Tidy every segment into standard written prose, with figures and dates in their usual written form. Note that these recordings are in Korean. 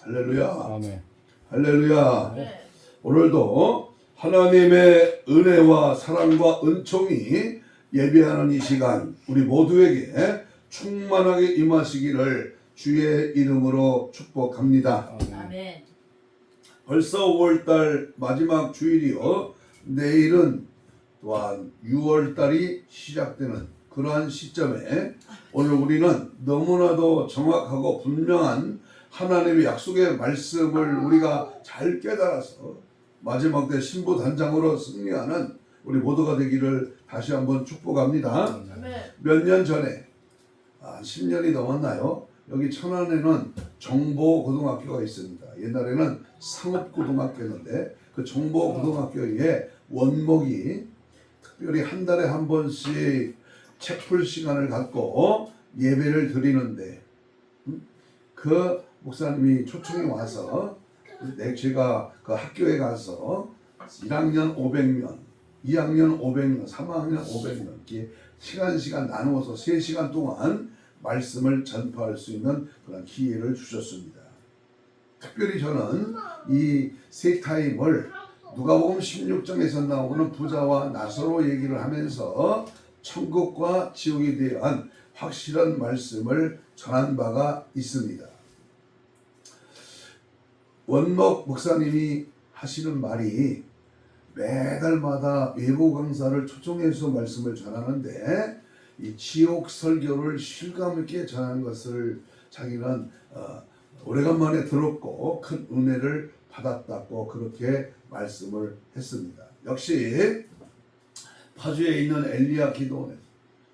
할렐루야. 아멘. 할렐루야. 네. 오늘도 하나님의 은혜와 사랑과 은총이 예배하는 이 시간 우리 모두에게 충만하게 임하시기를 주의 이름으로 축복합니다. 아멘. 벌써 5월달 마지막 주일이요. 내일은 또한 6월달이 시작되는 그러한 시점에 오늘 우리는 너무나도 정확하고 분명한 하나님의 약속의 말씀을 우리가 잘 깨달아서 마지막 때 신부단장으로 승리하는 우리 모두가 되기를 다시 한번 축복합니다. 아멘. 몇 년 전에 10년이 넘었나요? 여기 천안에는 정보고등학교가 있습니다. 옛날에는 상업고등학교였는데 그 정보고등학교에 원목이 특별히 한 달에 한 번씩 책풀 시간을 갖고 예배를 드리는데 그 목사님이 초청이 와서 제가 그 학교에 가서 1학년 500명, 2학년 500명, 3학년 500명 이렇게 시간 나누어서 3시간 동안 말씀을 전파할 수 있는 그런 기회를 주셨습니다. 특별히 저는 이 세 타임을 누가복음 16장에서 나오는 부자와 나사로 얘기를 하면서 천국과 지옥에 대한 확실한 말씀을 전한 바가 있습니다. 원목 목사님이 하시는 말이 매달마다 외부 강사를 초청해서 말씀을 전하는데 이 지옥 설교를 실감 있게 전하는 것을 자기는 오래간만에 들었고 큰 은혜를 받았다고 그렇게 말씀을 했습니다. 역시 파주에 있는 엘리야 기도원에서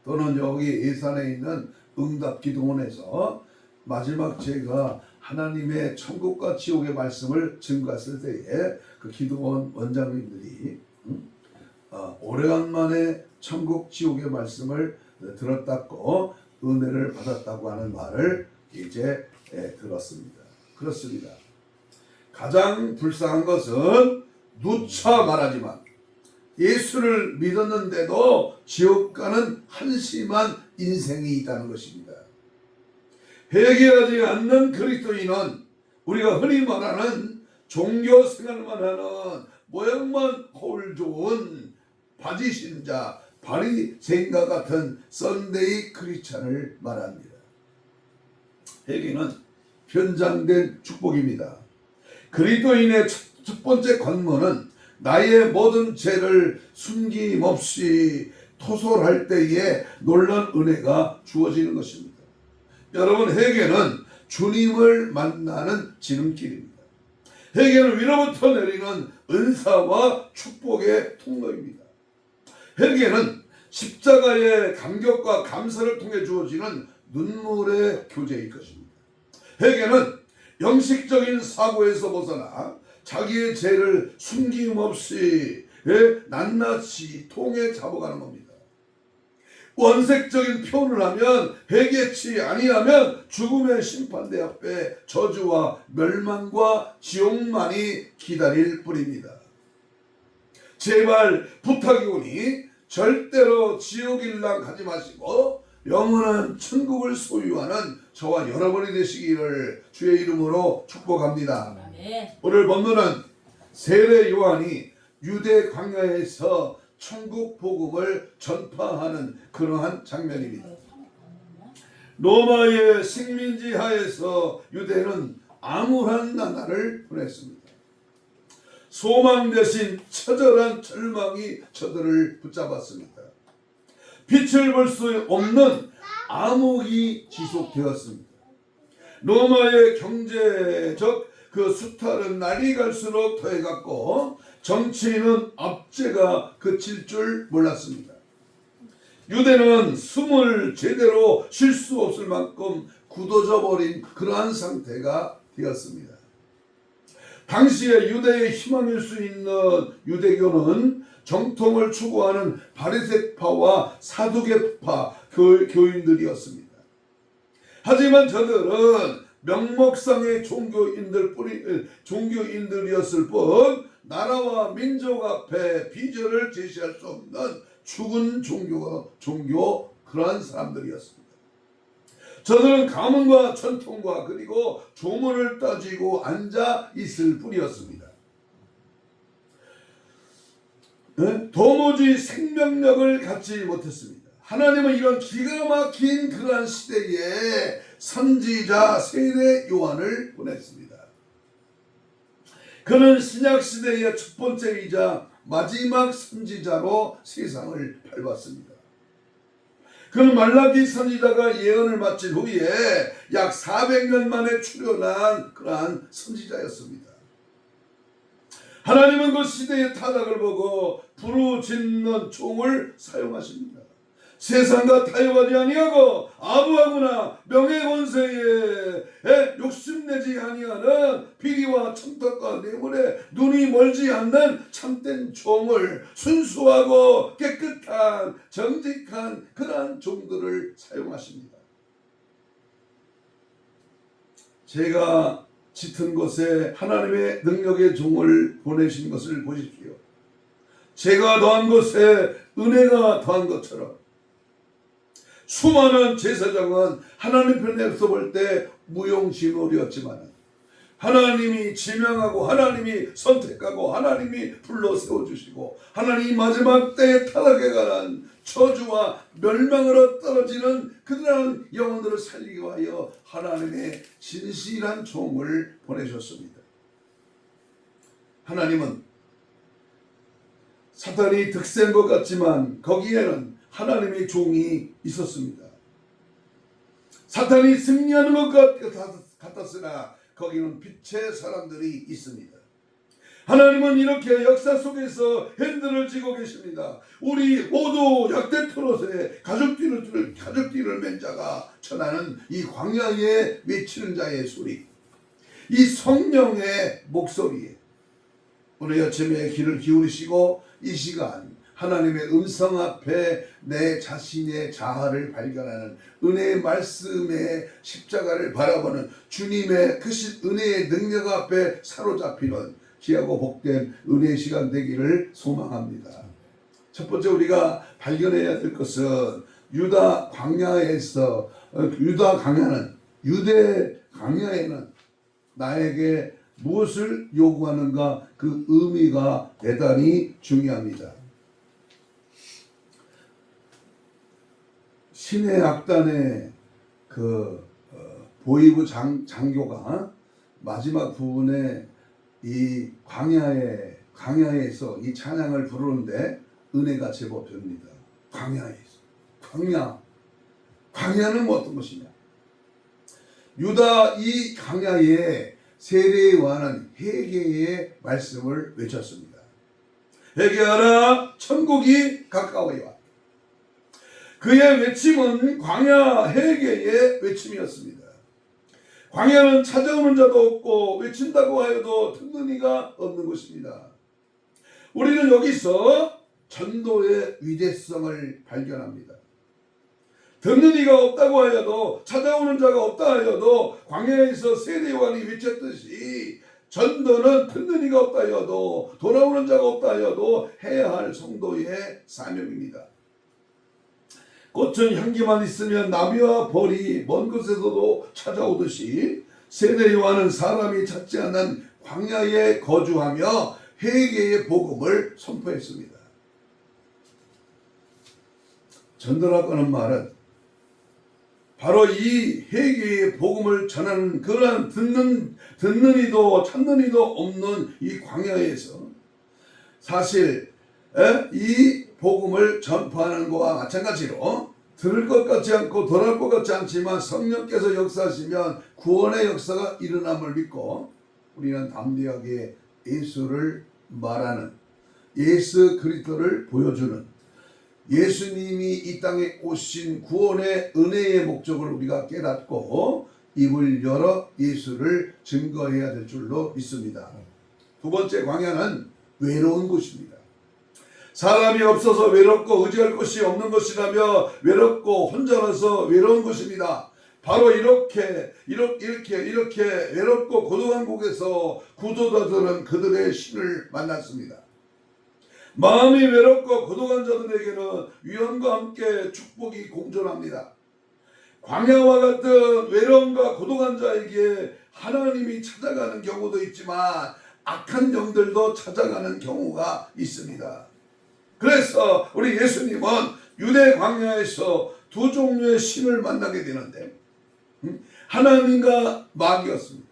또는 여기 예산에 있는 응답 기도원에서 마지막 제가 하나님의 천국과 지옥의 말씀을 증거했을 때에 그 기도원 원장님들이 오래간만에 천국 지옥의 말씀을 들었다고 은혜를 받았다고 하는 말을 이제 들었습니다. 그렇습니다. 가장 불쌍한 것은 누차 말하지만 예수를 믿었는데도 지옥 가는 한심한 인생이 있다는 것입니다. 회개하지 않는 그리스도인은 우리가 흔히 말하는 종교 생활만 하는 모양만 거울 좋은 바지 신자, 바리새인과 같은 썬데이 크리스찬을 말합니다. 회개는 현장된 축복입니다. 그리스도인의 첫 번째 관문은 나의 모든 죄를 숨김없이 토설할 때에 놀란 은혜가 주어지는 것입니다. 여러분, 회개는 주님을 만나는 지름길입니다. 회개는 위로부터 내리는 은사와 축복의 통로입니다. 회개는 십자가의 감격과 감사를 통해 주어지는 눈물의 교제일 것입니다. 회개는 영식적인 사고에서 벗어나 자기의 죄를 숨김없이 낱낱이 통해 잡아가는 겁니다. 원색적인 표현을 하면 회개치 아니하면 죽음의 심판대 앞에 저주와 멸망과 지옥만이 기다릴 뿐입니다. 제발 부탁이오니 절대로 지옥일랑 가지 마시고 영원한 천국을 소유하는 저와 여러분이 되시기를 주의 이름으로 축복합니다. 아멘. 오늘 본문은 세례 요한이 유대 광야에서 천국 복음을 전파하는 그러한 장면입니다. 로마의 식민지 하에서 유대는 암울한 나날을 보냈습니다. 소망 대신 처절한 절망이 저들을 붙잡았습니다. 빛을 볼 수 없는 암흑이 지속되었습니다. 로마의 경제적 그 수탈은 날이 갈수록 더해갔고 정치인은 압제가 그칠 줄 몰랐습니다. 유대는 숨을 제대로 쉴 수 없을 만큼 굳어져 버린 그러한 상태가 되었습니다. 당시에 유대의 희망일 수 있는 유대교는 정통을 추구하는 바리새파와 사두개파 교인들이었습니다. 하지만 저들은 명목상의 종교인들이었을 뿐 나라와 민족 앞에 비전을 제시할 수 없는 죽은 종교 그러한 사람들이었습니다. 저들은 가문과 전통과 그리고 조문을 따지고 앉아 있을 뿐이었습니다. 도무지 생명력을 갖지 못했습니다. 하나님은 이런 기가 막힌 그러한 시대에 선지자 세례 요한을 보냈습니다. 그는 신약 시대의 첫 번째이자 마지막 선지자로 세상을 밟았습니다. 그는 말라기 선지자가 예언을 마친 후에 약 400년 만에 출현한 그러한 선지자였습니다. 하나님은 그 시대의 타락을 보고 부르짖는 총을 사용하십니다. 세상과 타협하지 아니하고 아부하거나 명예권세에 욕심내지 아니하는 비리와 청탁과 뇌물에 눈이 멀지 않는 참된 종을, 순수하고 깨끗한 정직한 그러한 종들을 사용하십니다. 제가 짙은 곳에 하나님의 능력의 종을 보내신 것을 보십시오. 제가 더한 곳에 은혜가 더한 것처럼 수많은 제사장은 하나님 편에서 볼 때 무용지물이었지만 하나님이 지명하고 하나님이 선택하고 하나님이 불러 세워주시고 하나님이 마지막 때에 타락에 관한 저주와 멸망으로 떨어지는 그러한 영혼들을 살리기 위하여 하나님의 진실한 종을 보내셨습니다. 하나님은 사탄이 득세한 것 같지만 거기에는 하나님의 종이 있었습니다. 사탄이 승리하는 것 같았으나 거기는 빛의 사람들이 있습니다. 하나님은 이렇게 역사 속에서 핸들을 쥐고 계십니다. 우리 모두 약대 토롯에 가죽띠를 맨 자가 전하는 이 광야에 외치는 자의 소리, 이 성령의 목소리에 오늘 아침에 귀를 기울이시고 이 시간 하나님의 음성 앞에 내 자신의 자아를 발견하는 은혜의 말씀의 십자가를 바라보는 주님의 크신 은혜의 능력 앞에 사로잡히는 귀하고 복된 은혜의 시간 되기를 소망합니다. 첫 번째 우리가 발견해야 될 것은 유대 광야에는 나에게 무엇을 요구하는가, 그 의미가 대단히 중요합니다. 신의 악단의 보이부 장교가 마지막 부분에 이 광야에서 이 찬양을 부르는데 은혜가 제법 됩니다. 광야는 뭐 어떤 것이냐? 유다 이 광야에 세례 요한은 회개의 말씀을 외쳤습니다. 회개하라, 천국이 가까워이 왔다. 그의 외침은 광야 회개의 외침이었습니다. 광야는 찾아오는 자도 없고 외친다고 하여도 듣는 이가 없는 곳입니다. 우리는 여기서 전도의 위대성을 발견합니다. 듣는 이가 없다고 하여도, 찾아오는 자가 없다 하여도 광야에서 세례 요한이 외쳤듯이 전도는 듣는 이가 없다 하여도, 돌아오는 자가 없다 하여도 해야 할 성도의 사명입니다. 꽃은 향기만 있으면 나비와 벌이 먼 곳에서도 찾아오듯이 세례 요한은 사람이 찾지 않는 광야에 거주하며 회개의 복음을 선포했습니다. 전도라고 하는 말은 바로 이 회개의 복음을 전하는 그러한 듣는 이도 찾는 이도 없는 이 광야에서 사실 이 복음을 전파하는 것과 마찬가지로 들을 것 같지 않고 돌아올 것 같지 않지만 성령께서 역사하시면 구원의 역사가 일어남을 믿고 우리는 담대하게 예수를 말하는, 예수 그리스도를 보여주는, 예수님이 이 땅에 오신 구원의 은혜의 목적을 우리가 깨닫고 입을 열어 예수를 증거해야 될 줄로 믿습니다. 두 번째, 광야는 외로운 곳입니다. 사람이 없어서 외롭고 의지할 곳이 없는 것이라며 외롭고 혼자라서 외로운 곳입니다. 바로 이렇게 외롭고 고독한 곳에서 구도자들은 그들의 신을 만났습니다. 마음이 외롭고 고독한 자들에게는 위험과 함께 축복이 공존합니다. 광야와 같은 외로움과 고독한 자에게 하나님이 찾아가는 경우도 있지만 악한 영들도 찾아가는 경우가 있습니다. 그래서 우리 예수님은 유대 광야에서 두 종류의 신을 만나게 되는데 하나님과 마귀였습니다.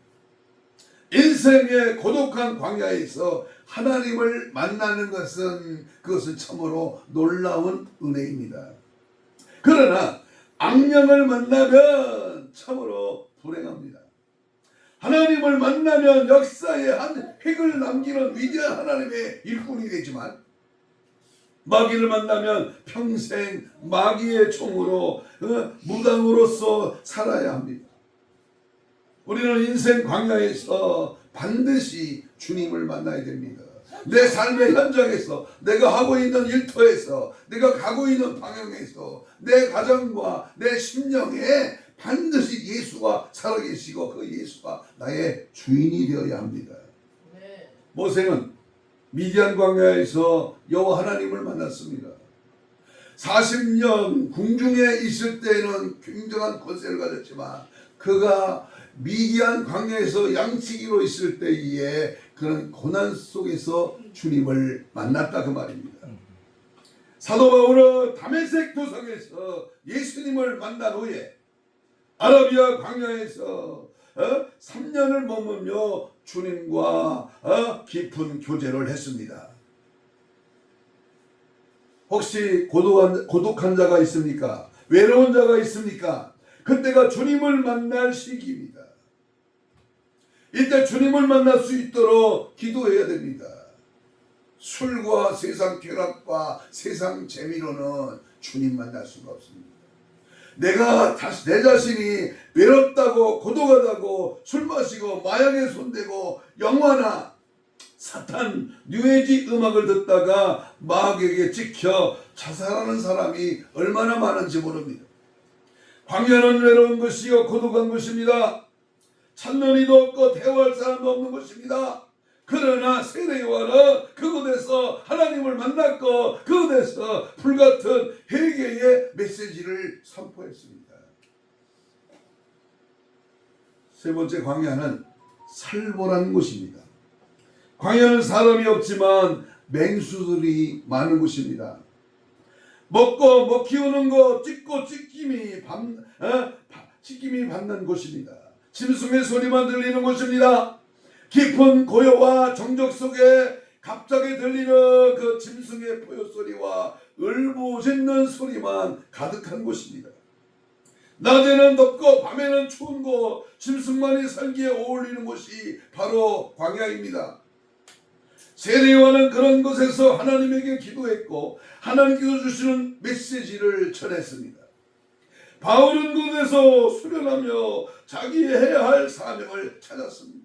인생의 고독한 광야에서 하나님을 만나는 그것은 참으로 놀라운 은혜입니다. 그러나 악령을 만나면 참으로 불행합니다. 하나님을 만나면 역사에 한 획을 남기는 위대한 하나님의 일꾼이 되지만 마귀를 만나면 평생 마귀의 종으로 무당으로서 살아야 합니다. 우리는 인생 광야에서 반드시 주님을 만나야 됩니다. 내 삶의 현장에서, 내가 하고 있는 일터에서, 내가 가고 있는 방향에서, 내 가정과 내 심령에 반드시 예수가 살아계시고 그 예수가 나의 주인이 되어야 합니다. 네. 모세는 미디안 광야에서 여호와 하나님을 만났습니다. 40년 궁중에 있을 때는 굉장한 권세를 가졌지만 그가 미디안 광야에서 양치기로 있을 때에 그런 고난 속에서 주님을 만났다 그 말입니다. 사도 바울은 다메섹 도성에서 예수님을 만난 후에 아라비아 광야에서 3년을 머물며 주님과 깊은 교제를 했습니다. 혹시 고독한 자가 있습니까? 외로운 자가 있습니까? 그때가 주님을 만날 시기입니다. 이때 주님을 만날 수 있도록 기도해야 됩니다. 술과 세상 쾌락과 세상 재미로는 주님 만날 수가 없습니다. 내가 다시 내 자신이 외롭다고 고독하다고 술 마시고 마약에 손대고 영화나 사탄 뉴에이지 음악을 듣다가 마귀에게 찍혀 자살하는 사람이 얼마나 많은지 모릅니다. 광야는 외로운 것이요 고독한 것입니다. 찾는 이도 없고 대화할 사람도 없는 것입니다. 그러나 세례요한은 그곳에서 하나님을 만났고 그곳에서 불같은 회개의 메시지를 선포했습니다. 세 번째 광야는 살벌한 곳입니다. 광야는 사람이 없지만 맹수들이 많은 곳입니다. 먹고 뭐 키우는 거 찢고 찢김이 받는 곳입니다. 짐승의 소리만 들리는 곳입니다. 깊은 고요와 정적 속에 갑자기 들리는 그 짐승의 포효소리와 울부짖는 소리만 가득한 곳입니다. 낮에는 덥고 밤에는 추운 곳, 짐승만이 살기에 어울리는 곳이 바로 광야입니다. 세례요한은 그런 곳에서 하나님에게 기도했고 하나님께서 주시는 메시지를 전했습니다. 바울은 그곳에서 수련하며 자기 해야 할 사명을 찾았습니다.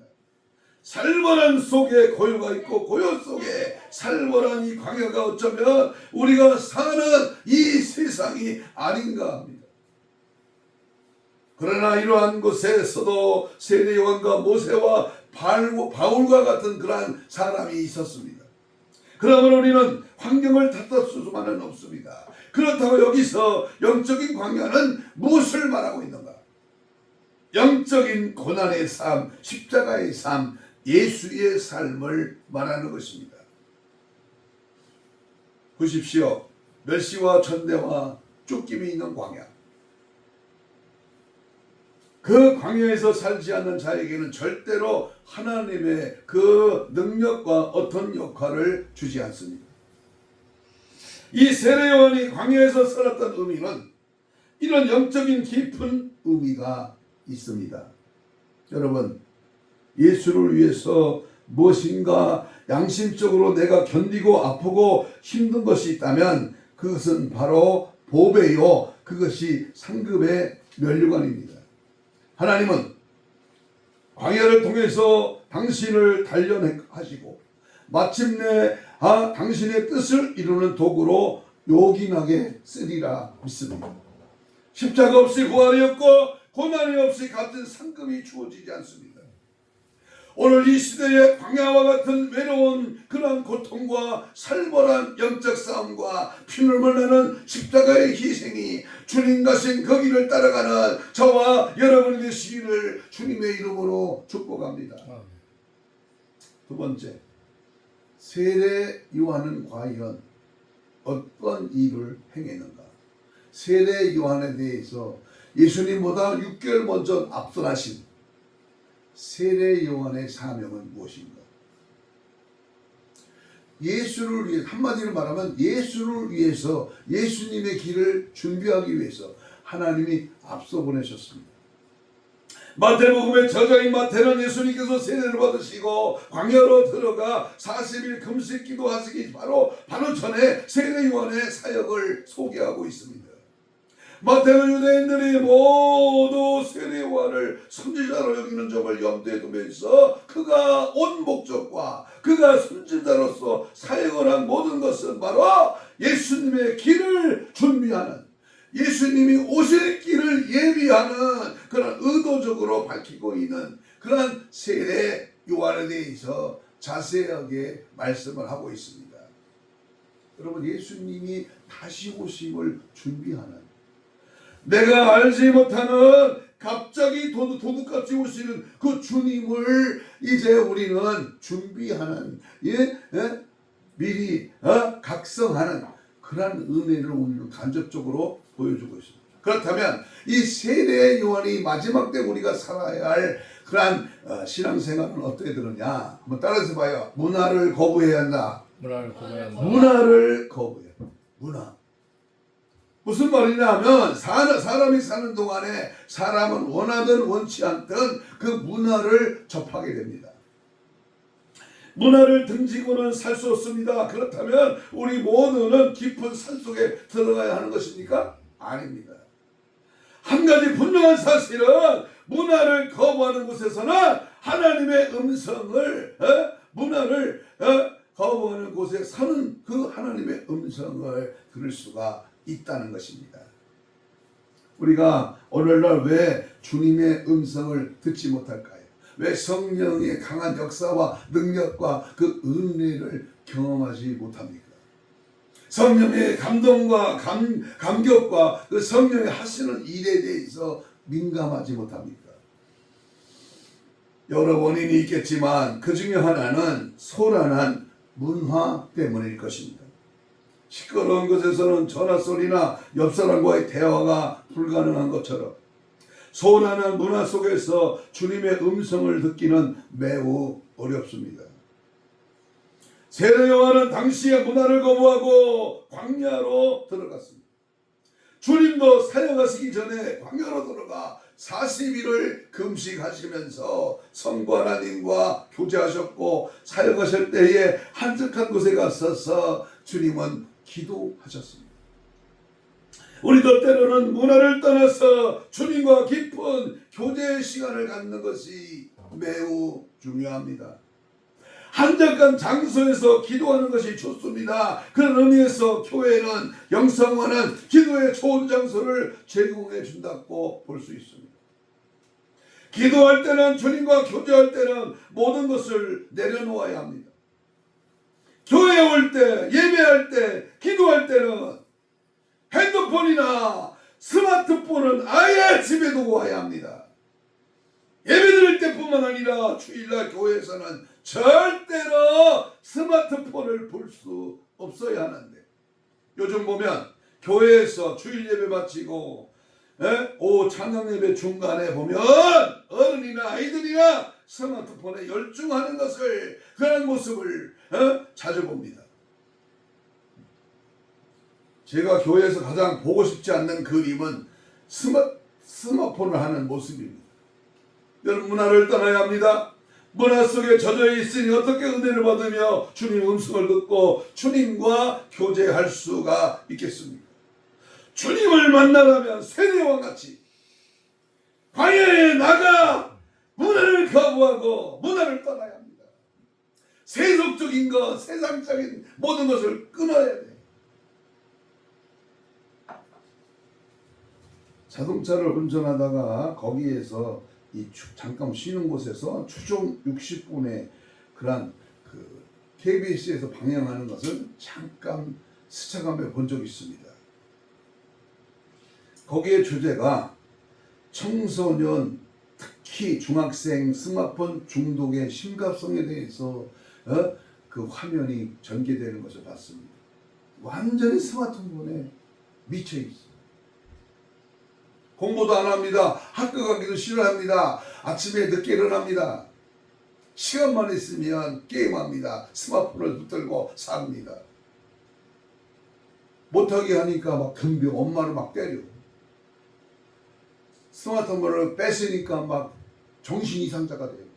살벌한 속에 고요가 있고 고요 속에 살벌한 이 광야가 어쩌면 우리가 사는 이 세상이 아닌가 합니다. 그러나 이러한 곳에서도 세례 요한과 모세와 바울과 같은 그러한 사람이 있었습니다. 그러면 우리는 환경을 탓할 수만은 없습니다. 그렇다고 여기서 영적인 광야는 무엇을 말하고 있는가? 영적인 고난의 삶, 십자가의 삶, 예수의 삶을 말하는 것입니다. 보십시오. 멸시와 천대와 쫓김이 있는 광야. 그 광야에서 살지 않는 자에게는 절대로 하나님의 그 능력과 어떤 역할을 주지 않습니다. 이 세례요한이 광야에서 살았던 의미는 이런 영적인 깊은 의미가 있습니다. 여러분, 예수를 위해서 무엇인가 양심적으로 내가 견디고 아프고 힘든 것이 있다면 그것은 바로 보배요, 그것이 상급의 면류관입니다. 하나님은 광야를 통해서 당신을 단련하시고 마침내 당신의 뜻을 이루는 도구로 요긴하게 쓰리라 믿습니다. 십자가 없이 부활이 없고 고난이 없이 같은 상급이 주어지지 않습니다. 오늘 이 시대의 광야와 같은 외로운 그런 고통과 살벌한 영적 싸움과 피눈물 나는 십자가의 희생이 주님 가신 그 길을 따라가는 저와 여러분이 되시기를 주님의 이름으로 축복합니다. 두 번째, 세례 요한은 과연 어떤 일을 행했는가? 세례 요한에 대해서 예수님보다 6개월 먼저 앞서나신 세례 요한의 사명은 무엇인가? 예수를 위해, 한마디로 말하면 예수를 위해서, 예수님의 길을 준비하기 위해서 하나님이 앞서 보내셨습니다. 마태복음에 저자인 마태는 예수님께서 세례를 받으시고 광야로 들어가 40일 금식 기도하시기 바로 전에 세례 요한의 사역을 소개하고 있습니다. 마태는 유대인들이 모두 세례 요한을 선지자로 여기는 점을 염두에 두면서 그가 온 목적과 그가 선지자로서 사역을 한 모든 것은 바로 예수님의 길을 준비하는, 예수님이 오실 길을 예비하는 그런 의도적으로 밝히고 있는 그런 세례 요한에 대해서 자세하게 말씀을 하고 있습니다. 여러분, 예수님이 다시 오심을 준비하는, 내가 알지 못하는 갑자기 도둑같이 오시는 그 주님을 이제 우리는 준비하는, 미리 각성하는 그러한 은혜를 오늘 간접적으로 보여주고 있습니다. 그렇다면 이 세례 요한이 마지막 때 우리가 살아야 할 그러한 신앙생활은 어떻게 되느냐? 한번 따라서 봐요. 문화를 거부해야 한다. 문화를 거부해야 한다. 문화를 거부해야 한다. 문화. 무슨 말이냐 하면 사람이 사는 동안에 사람은 원하든 원치 않든 그 문화를 접하게 됩니다. 문화를 등지고는 살 수 없습니다. 그렇다면 우리 모두는 깊은 산속에 들어가야 하는 것입니까? 아닙니다. 한 가지 분명한 사실은 문화를 거부하는 곳에서는 하나님의 음성을, 문화를 거부하는 곳에 사는 그 하나님의 음성을 들을 수가 있다는 것입니다. 우리가 오늘날 왜 주님의 음성을 듣지 못할까요? 왜 성령의 강한 역사와 능력과 그 은혜를 경험하지 못합니까? 성령의 감동과 감격과 그 성령의 하시는 일에 대해서 민감하지 못합니까? 여러 원인이 있겠지만 그 중에 하나는 소란한 문화 때문일 것입니다. 시끄러운 곳에서는 전화소리나 옆사람과의 대화가 불가능한 것처럼 소란한 문화 속에서 주님의 음성을 듣기는 매우 어렵습니다. 세례 요한은 당시의 문화를 거부하고 광야로 들어갔습니다. 주님도 사역하시기 전에 광야로 들어가 40일을 금식하시면서 성부 하나님과 교제하셨고, 사역하실 때에 한적한 곳에 가서서 주님은 기도하셨습니다. 우리도 때로는 문화를 떠나서 주님과 깊은 교제의 시간을 갖는 것이 매우 중요합니다. 한적한 장소에서 기도하는 것이 좋습니다. 그런 의미에서 교회는 영성하는 기도의 좋은 장소를 제공해 준다고 볼 수 있습니다. 기도할 때는, 주님과 교제할 때는 모든 것을 내려놓아야 합니다. 교회에 올 때, 예배할 때, 기도할 때는 핸드폰이나 스마트폰은 아예 집에 두고 와야 합니다. 예배드릴 때뿐만 아니라 주일날 교회에서는 절대로 스마트폰을 볼 수 없어야 하는데, 요즘 보면 교회에서 주일 예배 마치고 오후 찬양 예배 중간에 보면 어른이나 아이들이나 스마트폰에 열중하는 것을, 그런 모습을 자주 봅니다. 제가 교회에서 가장 보고 싶지 않는 그림은 스마트폰을 하는 모습입니다. 여러분, 문화를 떠나야 합니다. 문화 속에 젖어 있으니 어떻게 은혜를 받으며 주님 음성을 듣고 주님과 교제할 수가 있겠습니까? 주님을 만나려면 세례와 같이 광야에 나가 문화를 거부하고 문화를 떠나야 합니다. 세속적인 것, 세상적인 모든 것을 끊어야 돼요. 자동차를 운전하다가 거기에서 잠깐 쉬는 곳에서 추종 60분의 그런 그 KBS에서 방영하는 것을 잠깐 스쳐가며 본 적이 있습니다. 거기에 주제가 청소년, 특히 중학생 스마트폰 중독의 심각성에 대해서 그 화면이 전개되는 것을 봤습니다. 완전히 스마트폰에 미쳐 있어요. 공부도 안 합니다. 학교 가기도 싫어합니다. 아침에 늦게 일어납니다. 시간만 있으면 게임합니다. 스마트폰을 붙들고 삽니다. 못하게 하니까 막 덤벼 엄마를 막 때려. 스마트폰을 뺏으니까 막 정신 이상자가 되고.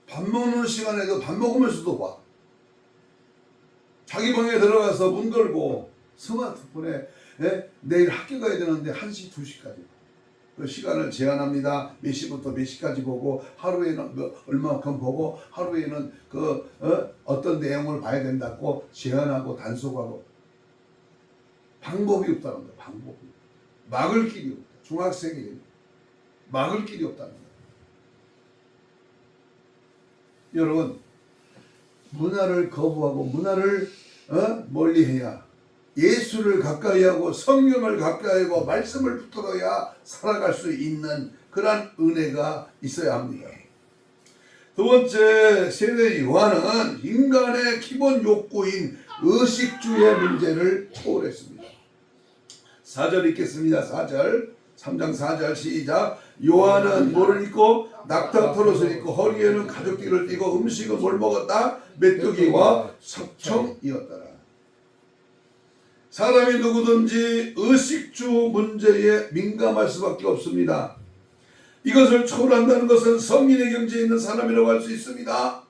밥 먹는 시간에도 밥 먹으면서도 봐. 자기 방에 들어가서 문 걸고 스마트폰에 내일 학교 가야 되는데 1시, 2시까지 그 시간을 제한합니다. 몇 시부터 몇 시까지 보고 하루에는 얼마만큼 보고 하루에는 어떤 내용을 봐야 된다고 제한하고 단속하고 방법이 없다는 거예요. 방법이. 막을 길이 없다. 중학생이 막을 길이 없다는 거예요. 여러분, 문화를 거부하고 문화를 멀리해야 예수를 가까이하고 성경을 가까이하고 말씀을 붙들어야 살아갈 수 있는 그런 은혜가 있어야 합니다. 두 번째, 세례 요한은 인간의 기본 욕구인 의식주의 문제를 초월했습니다. 4절 읽겠습니다. 4절 3장 4절 시작. 요한은 뭐를 입고 낙타 털옷을 입고 허리에는 가죽띠를 띠고 음식은 뭘 먹었다? 메뚜기와 석청이었더라. 사람이 누구든지 의식주 문제에 민감할 수밖에 없습니다. 이것을 초월한다는 것은 성인의 경지에 있는 사람이라고 할 수 있습니다.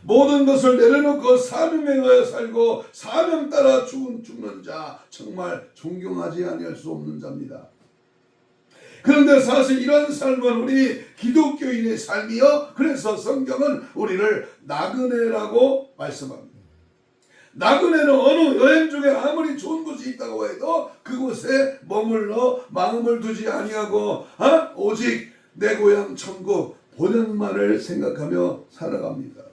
모든 것을 내려놓고 사명에 의하여 살고 사명 따라 죽는 자, 정말 존경하지 아니할 수 없는 자입니다. 그런데 사실 이런 삶은 우리 기독교인의 삶이요. 그래서 성경은 우리를 나그네라고 말씀합니다. 나그네는 어느 여행 중에 아무리 좋은 곳이 있다고 해도 그곳에 머물러 마음을 두지 아니하고 오직 내 고향 천국 본향만을 생각하며 살아갑니다.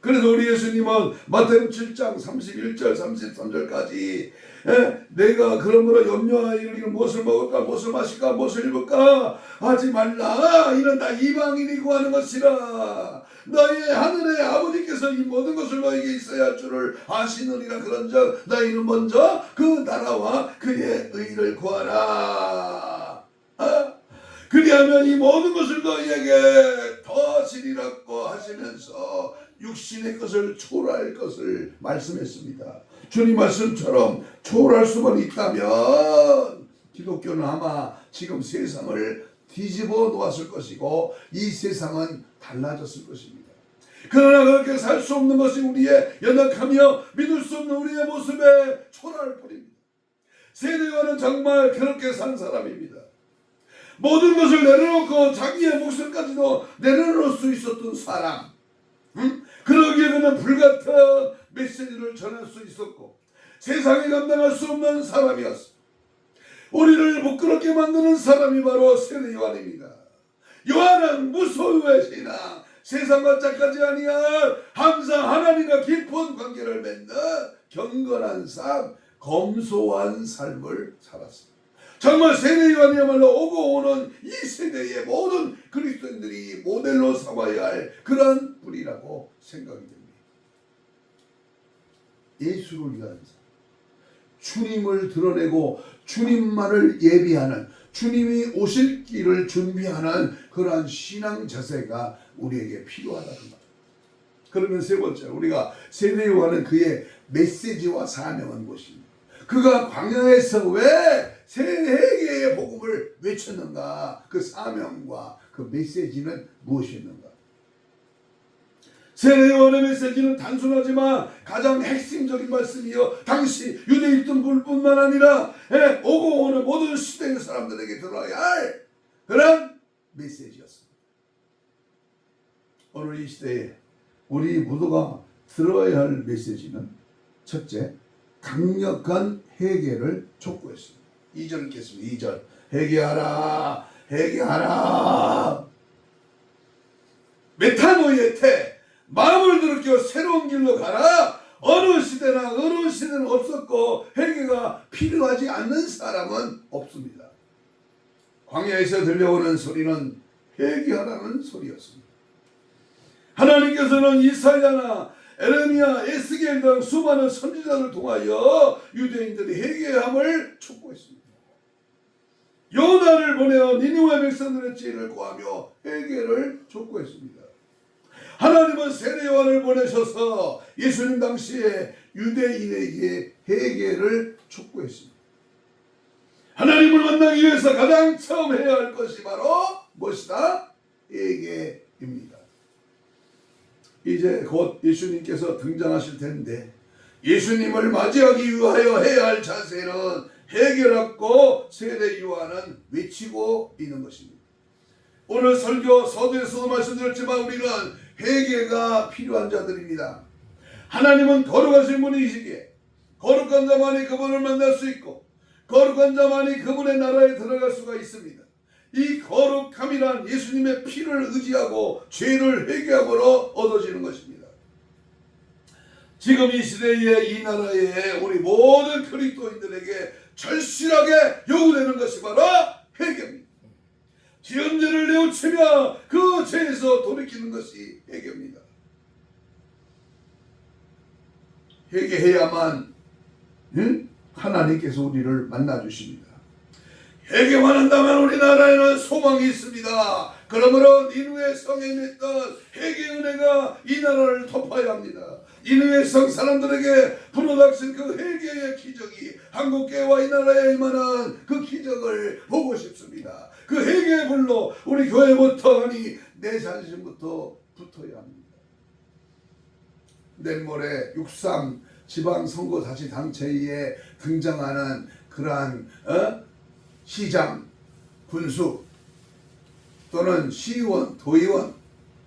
그래서 우리 예수님은 마태복음 7장 31절 33절까지 내가 그러므로 염려하여 이르기를 무엇을 먹을까 무엇을 마실까 무엇을 입을까 하지 말라. 이는 다 이방인이 구하는 것이라. 너희의 하늘의 아버지께서 이 모든 것을 너희에게 있어야 할 줄을 아시느니라. 그런즉 너희는 먼저 그 나라와 그의 의를 구하라. 그리하면 이 모든 것을 너희에게 더하시리라고 하시면서 육신의 것을 초월할 것을 말씀했습니다. 주님 말씀처럼 초월할 수만 있다면 기독교는 아마 지금 세상을 뒤집어 놓았을 것이고 이 세상은 달라졌을 것입니다. 그러나 그렇게 살 수 없는 것이 우리의 연약하며 믿을 수 없는 우리의 모습에 초라할 뿐입니다. 세례요한은 정말 그렇게 산 사람입니다. 모든 것을 내려놓고 자기의 목숨까지도 내려놓을 수 있었던 사람. 그러기에 그는 불같은 메시지를 전할 수 있었고 세상에 감당할 수 없는 사람이었습니다. 우리를 부끄럽게 만드는 사람이 바로 세례 요한입니다. 요한은 무소유의 신앙, 세상과 짝하지 아니할 항상 하나님과 깊은 관계를 맺는 경건한 삶, 검소한 삶을 살았습니다. 정말 세례 요한이야말로 오고 오는 이 세대의 모든 그리스도인들이 모델로 삼아야 할 그런 분이라고 생각이 됩니다. 예수를 위한 삶, 주님을 드러내고 주님만을 예비하는, 주님이 오실 길을 준비하는 그러한 신앙 자세가 우리에게 필요하다는 말. 그러면 세 번째, 우리가 세례 요한은 그의 메시지와 사명은 무엇입니까? 그가 광야에서 왜 세계의 복음을 외쳤는가? 그 사명과 그 메시지는 무엇이었는가? 세례 요한의 메시지는 단순하지만 가장 핵심적인 말씀이요, 당시 유대인뿐만 아니라 오고 오는 모든 시대의 사람들에게 들어야 할 그런 메시지였습니다. 오늘 이 시대에 우리 모두가 들어야 할 메시지는 첫째, 강력한 회개를 촉구했습니다. 2절 읽겠습니다. 2절. 회개하라. 회개하라. 메타노이에테, 마음을 들여 새로운 길로 가라. 어느 시대는 없었고 회개가 필요하지 않는 사람은 없습니다. 광야에서 들려오는 소리는 회개하라는 소리였습니다. 하나님께서는 이사야나 에레미야, 에스겔 등 수많은 선지자를 통하여 유대인들이 회개함을 촉구했습니다. 요나를 보내어 니느웨 백성들의 죄를 고하며 회개를 촉구했습니다. 하나님은 세례 요한을 보내셔서 예수님 당시에 유대인에게 회개를 촉구했습니다. 하나님을 만나기 위해서 가장 처음 해야 할 것이 바로 무엇이다? 회개입니다. 이제 곧 예수님께서 등장하실 텐데 예수님을 맞이하기 위하여 해야 할 자세는 회개라고 세례 요한은 외치고 있는 것입니다. 오늘 설교 서두에서도 말씀드렸지만 우리는 회개가 필요한 자들입니다. 하나님은 거룩하신 분이시기에 거룩한 자만이 그분을 만날 수 있고 거룩한 자만이 그분의 나라에 들어갈 수가 있습니다. 이 거룩함이란 예수님의 피를 의지하고 죄를 회개함으로 얻어지는 것입니다. 지금 이 시대에 이 나라에 우리 모든 그리스도인들에게 절실하게 요구되는 것이 바로 회개입니다. 지은 죄를 뉘우치며 그 죄에서 돌이키는 것이 회개입니다. 회개해야만 하나님께서 우리를 만나주십니다. 회개만 한다면 우리나라에는 소망이 있습니다. 그러므로 니느웨 성에 맺던 회개 은혜가 이 나라를 덮어야 합니다. 니느웨 성 사람들에게 불어닥친 그 회개의 기적이 한국교회와 이 나라에 임하는 그 기적을 보고 싶습니다. 그 회개의 불로 우리 교회부터 아니 내 자신부터 붙어야 합니다. 내일 모레 6.3 지방선거 다시 당체에 등장하는 그러한 시장, 군수 또는 시의원, 도의원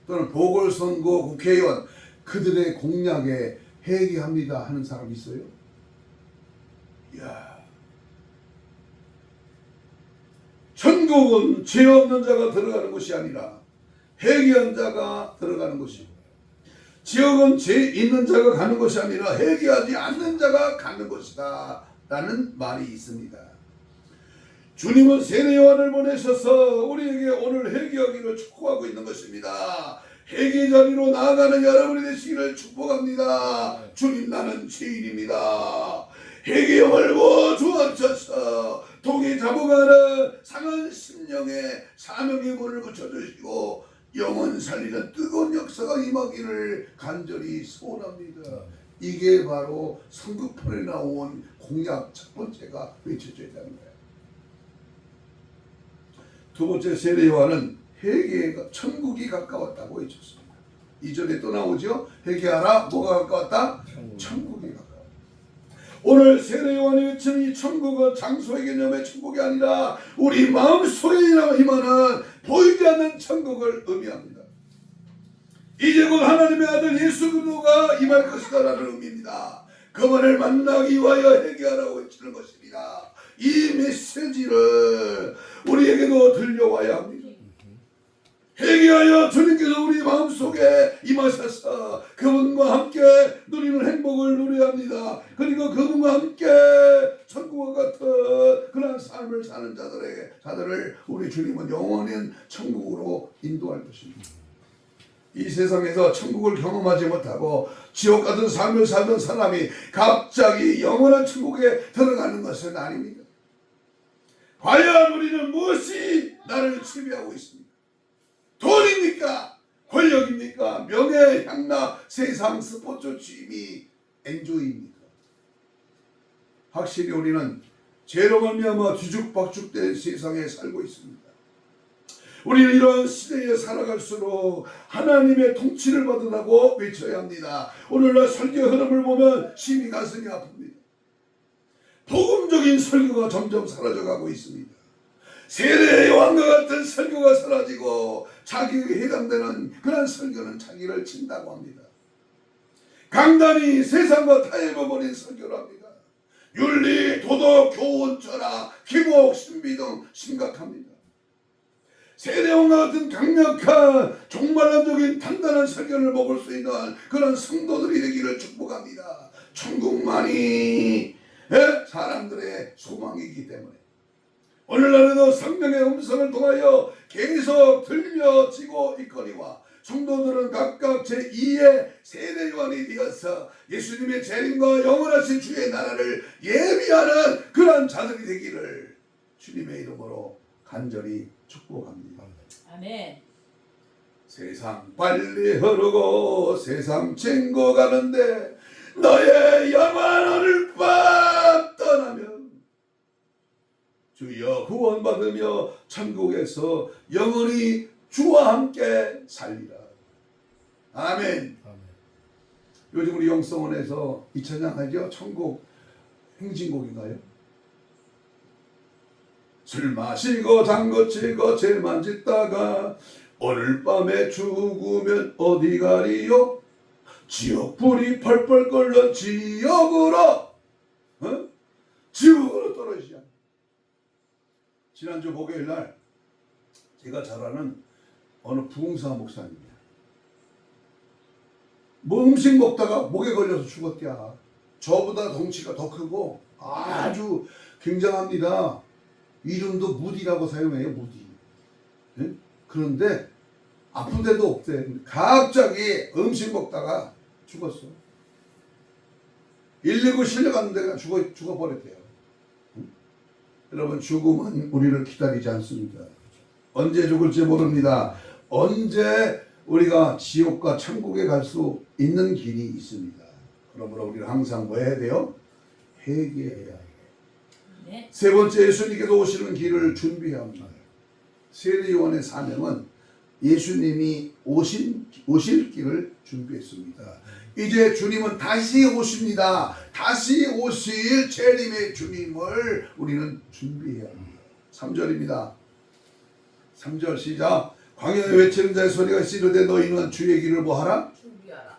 또는 보궐선거 국회의원 그들의 공약에 회개합니다 하는 사람 있어요? 이야. 천국은 죄 없는 자가 들어가는 곳이 아니라 회개한 자가 들어가는 곳이고 지옥은 죄 있는 자가 가는 것이 아니라 회개하지 않는 자가 가는 것이다 라는 말이 있습니다. 주님은 세례 요한을 보내셔서 우리에게 오늘 회개하기를 축복하고 있는 것입니다. 회개 자리로 나아가는 여러분이 되시기를 축복합니다. 주님 나는 죄인입니다. 회개 영을 주옵소서. 독이 잡아가는 상한 심령에 사명의 문을 붙여주시고 영혼 살리는 뜨거운 역사가 임하기를 간절히 소원합니다. 이게 바로 성급편에 나온 공약 첫 번째가 외쳐져 있다는 거예요. 두 번째 세례 요한은 회개가 천국이 가까웠다고 외쳤습니다. 이전에 또 나오죠. 회개하라. 뭐가 가까웠다? 천국이 가까웠다. 오늘 세례 요한이 외치는 이 천국은 장소의 개념의 천국이 아니라 우리 마음속에 임하는 보이지 않는 천국을 의미합니다. 이제 곧 하나님의 아들 예수 그리스도가 임할 것이다 라는 의미입니다. 그분을 만나기 위하여 회개하라고 외치는 것입니다. 이 메시지를 우리에게도 들려와야 합니다. 회개하여 주님께서 우리 마음속에 임하셔서 그분과 함께 누리는 행복을 누려야 합니다. 그리고 그분과 함께 천국과 같은 그런 삶을 사는 자들을 우리 주님은 영원한 천국으로 인도할 것입니다. 이 세상에서 천국을 경험하지 못하고 지옥 같은 삶을 살던 사람이 갑자기 영원한 천국에 들어가는 것은 아닙니다. 과연 우리는 무엇이 나를 지배하고 있습니까? 돈입니까? 권력입니까? 명예, 향락, 세상, 스포츠, 취미, 엔조이입니까? 확실히 우리는 죄로 말미암아 뒤죽박죽된 세상에 살고 있습니다. 우리는 이러한 시대에 살아갈수록 하나님의 통치를 받으라고 외쳐야 합니다. 오늘날 설교 흐름을 보면 심히 가슴이 아픕니다. 복음적인 설교가 점점 사라져가고 있습니다. 세례 요한과 같은 설교가 사라지고 자기에게 해당되는 그런 설교는 자기를 친다고 합니다. 강단이 세상과 타협해버린 설교를 합니다. 윤리, 도덕, 교훈, 철학, 기복, 신비 등 심각합니다. 세례원과 같은 강력한 종말론적인 단단한 설교를 먹을 수 있는 그런 성도들이 되기를 축복합니다. 천국만이 사람들의 소망이기 때문에 오늘날에도 성령의 음성을 통하여 계속 들려지고 있거니와 성도들은 각각 제2의 세례요한이 되어서 예수님의 재림과 영원하신 주의 나라를 예비하는 그런 자들이 되기를 주님의 이름으로 간절히 축복합니다. 아멘. 세상 빨리 흐르고 세상 쟁거 가는데 너의 영혼 오늘 밤 떠나면 주여 구원받으며 천국에서 영원히 주와 함께 살리라. 아멘. 요즘 우리 영성원에서 이 찬양하죠. 천국 행진곡인가요? 술 마시고 장구 치고 죄만 짓다가 오늘 밤에 죽으면 어디 가리요? 지옥불이 펄펄 끓는 지옥으로 지옥으로 떨어지자. 지난주 목요일날 제가 잘 아는 어느 부흥사 목사님이야. 뭐 음식 먹다가 목에 걸려서 죽었대야. 저보다 덩치가 더 크고 아주 굉장합니다. 이름도 무디라고 사용해요. 무디. 네? 그런데 아픈 데도 없대. 갑자기 음식 먹다가 죽었어. 119 실려가는 데가 죽어버렸대요. 여러분, 죽음은 우리를 기다리지 않습니다. 언제 죽을지 모릅니다. 언제 우리가 지옥과 천국에 갈 수 있는 길이 있습니다. 그러므로 우리는 항상 뭐 해야 돼요? 회개해야 해요. 네. 세 번째, 예수님께서 오시는 길을 준비해야 합니다. 세례요한의 사명은 예수님이 오실 길을 준비했습니다. 이제 주님은 다시 오십니다. 다시 오실 재림의 주님을 우리는 준비해야 합니다. 3절입니다. 3절 시작. 광야에 외치는 자의 소리가 이르되 너희는 주의 길을 뭐하라?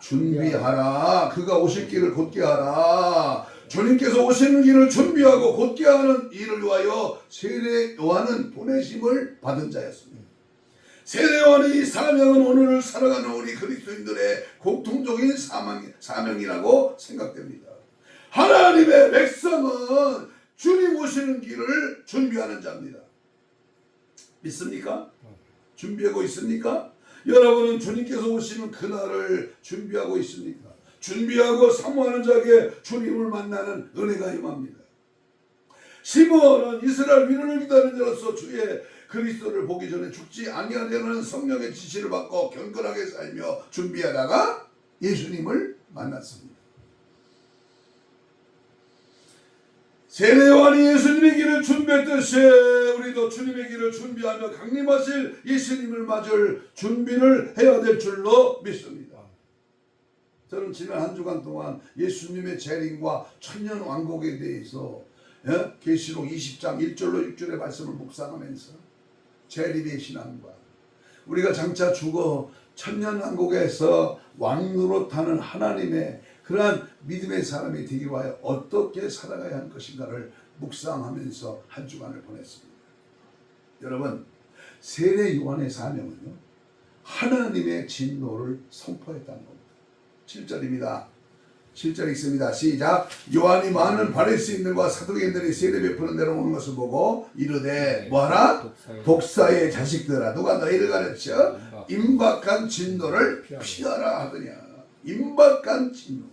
준비하라. 그가 오실 길을 곧게 하라. 주님께서 오시는 길을 준비하고 곧게 하는 일을 위하여 세례 요한은 보내심을 받은 자였습니다. 세례 요한의 이 사명은 오늘을 살아가는 우리 그리스도인들의 공통적인 사명이라고 생각됩니다. 하나님의 백성은 주님 오시는 길을 준비하는 자입니다. 믿습니까? 준비하고 있습니까? 여러분은 주님께서 오시는 그날을 준비하고 있습니까? 준비하고 사모하는 자에게 주님을 만나는 은혜가 임합니다. 시므온은 이스라엘 위로를 기다리는 자로서 주의 그리스도를 보기 전에 죽지 아니하려는 성령의 지시를 받고 경건하게 살며 준비하다가 예수님을 만났습니다. 세례 요한이 예수님의 길을 준비했듯이 우리도 주님의 길을 준비하며 강림하실 예수님을 맞을 준비를 해야 될 줄로 믿습니다. 저는 지난 한 주간 동안 예수님의 재림과 천년 왕국에 대해서 계시록 20장 1절로 6절의 말씀을 묵상하면서 재림의 신앙과 우리가 장차 죽어 천년 왕국에서 왕노릇하는 하나님의 그러한 믿음의 사람이 되기 위하여 어떻게 살아가야 할 것인가를 묵상하면서 한 주간을 보냈습니다. 여러분, 세례 요한의 사명은요, 하나님의 진노를 선포했다는 겁니다. 7절입니다. 7절 읽습니다. 시작. 요한이 많은 바리새인들과 사두개인들이 세례 베푸는 데로 오는 것을 보고 이르되 뭐하라? 독사의 자식들아, 누가 너희를 가르쳐 임박한 진노를 피하라 하더냐. 임박한 진노.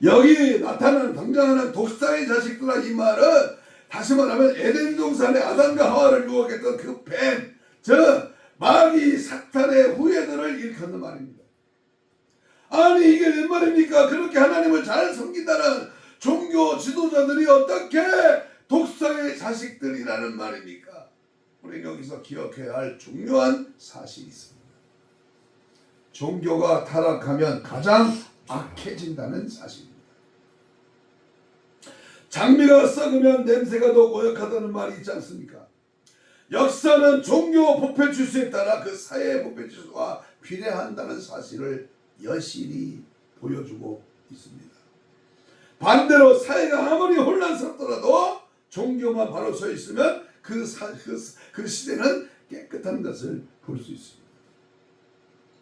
여기 나타나는 등장하는 독사의 자식들아, 이 말은 다시 말하면 에덴 동산의 아담과 하와를 유혹했던 그 뱀, 즉 마귀 사탄의 후예들을 일컫는 말입니다. 아니 이게 웬 말입니까? 그렇게 하나님을 잘 섬긴다는 종교 지도자들이 어떻게 독사의 자식들이라는 말입니까? 우리는 여기서 기억해야 할 중요한 사실이 있습니다. 종교가 타락하면 가장 악해진다는 사실입니다. 장미가 썩으면 냄새가 더 고약하다는 말이 있지 않습니까? 역사는 종교 보편 질서에 따라 그 사회의 보편 질서와 비례한다는 사실을 여실히 보여주고 있습니다. 반대로 사회가 아무리 혼란스럽더라도 종교만 바로 서 있으면 그 시대는 깨끗한 것을 볼 수 있습니다.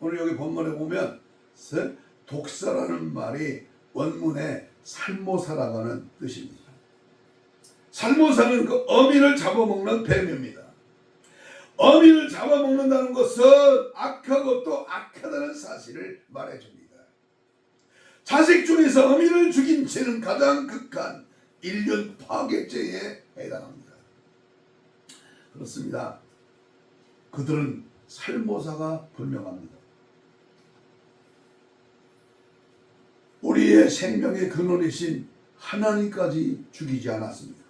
오늘 여기 본문에 보면 독사라는 말이 원문에 살모사라고 하는 뜻입니다. 살모사는 그 어미를 잡아먹는 뱀입니다. 어미를 잡아먹는다는 것은 악하고 또 악하다는 사실을 말해줍니다. 자식 중에서 어미를 죽인 죄는 가장 극한 인륜 파괴죄에 해당합니다. 그렇습니다. 그들은 살모사가 분명합니다. 우리의 생명의 근원이신 하나님까지 죽이지 않았습니다.